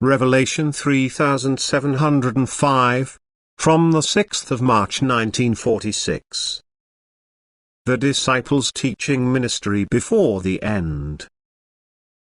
Revelation 3705, from the 6th of March 1946. The Disciples' Teaching Ministry before the end.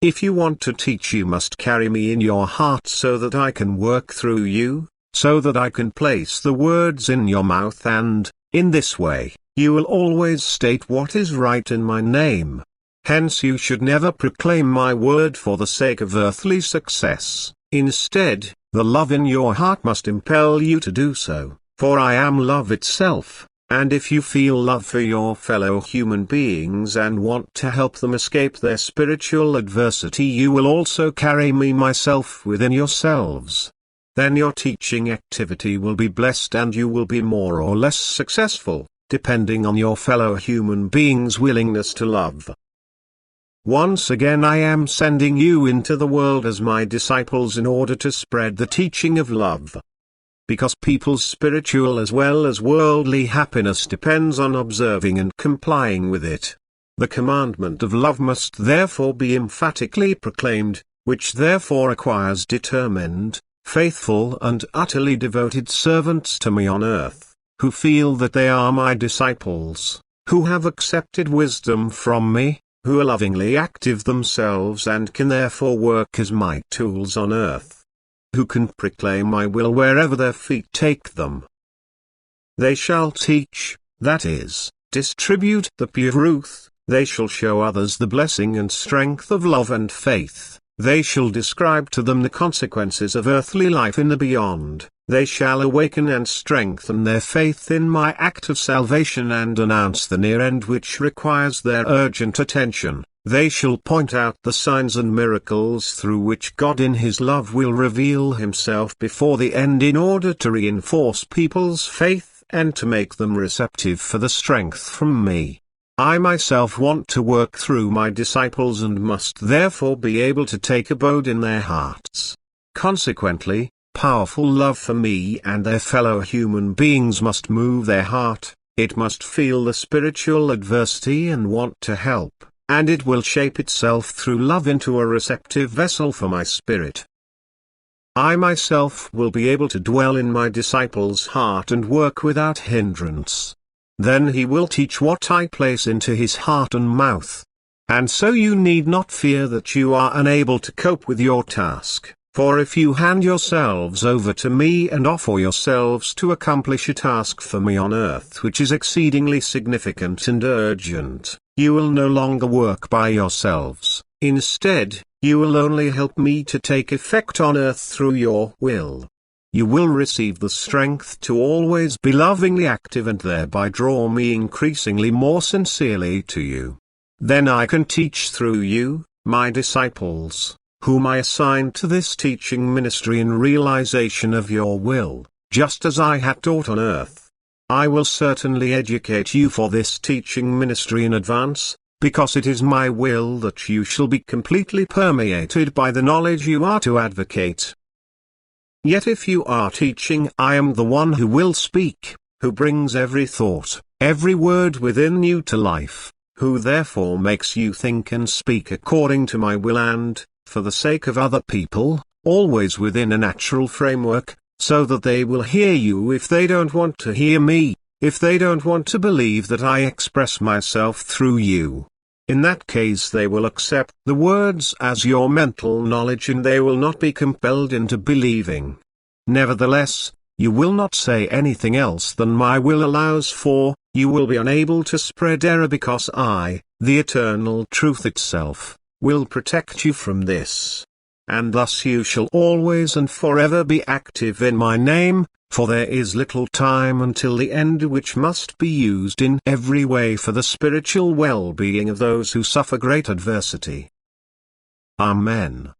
If you want to teach, you must carry me in your heart so that I can work through you, so that I can place the words in your mouth, and, in this way, you will always state what is right in my name. Hence you should never proclaim my word for the sake of earthly success. Instead, the love in your heart must impel you to do so, for I am love itself, and if you feel love for your fellow human beings and want to help them escape their spiritual adversity, you will also carry me myself within yourselves. Then your teaching activity will be blessed and you will be more or less successful, depending on your fellow human beings' willingness to love. Once again I am sending you into the world as my disciples in order to spread the teaching of love. Because people's spiritual as well as worldly happiness depends on observing and complying with it. The commandment of love must therefore be emphatically proclaimed, which therefore requires determined, faithful and utterly devoted servants to me on earth, who feel that they are my disciples, who have accepted wisdom from me, who are lovingly active themselves and can therefore work as my tools on earth, who can proclaim my will wherever their feet take them. They shall teach, that is, distribute the pure truth, they shall show others the blessing and strength of love and faith, they shall describe to them the consequences of earthly life in the beyond, they shall awaken and strengthen their faith in my act of salvation and announce the near end which requires their urgent attention. They shall point out the signs and miracles through which God in His love will reveal Himself before the end in order to reinforce people's faith and to make them receptive for the strength from me. I myself want to work through my disciples and must therefore be able to take abode in their hearts. Consequently, powerful love for me and their fellow human beings must move their heart, it must feel the spiritual adversity and want to help, and it will shape itself through love into a receptive vessel for my spirit. I myself will be able to dwell in my disciple's heart and work without hindrance. Then he will teach what I place into his heart and mouth. And so you need not fear that you are unable to cope with your task, for if you hand yourselves over to me and offer yourselves to accomplish a task for me on earth which is exceedingly significant and urgent, you will no longer work by yourselves. Instead, you will only help me to take effect on earth through your will. You will receive the strength to always be lovingly active and thereby draw me increasingly more sincerely to you. Then I can teach through you, my disciples, whom I assign to this teaching ministry in realization of your will, just as I had taught on earth. I will certainly educate you for this teaching ministry in advance, because it is my will that you shall be completely permeated by the knowledge you are to advocate. Yet if you are teaching, I am the one who will speak, who brings every thought, every word within you to life, who therefore makes you think and speak according to my will and, for the sake of other people, always within a natural framework, so that they will hear you if they don't want to hear me, if they don't want to believe that I express myself through you. In that case they will accept the words as your mental knowledge and they will not be compelled into believing. Nevertheless, you will not say anything else than my will allows, for you will be unable to spread error because I, the eternal truth itself, will protect you from this. And thus you shall always and forever be active in my name, for there is little time until the end which must be used in every way for the spiritual well-being of those who suffer great adversity. Amen.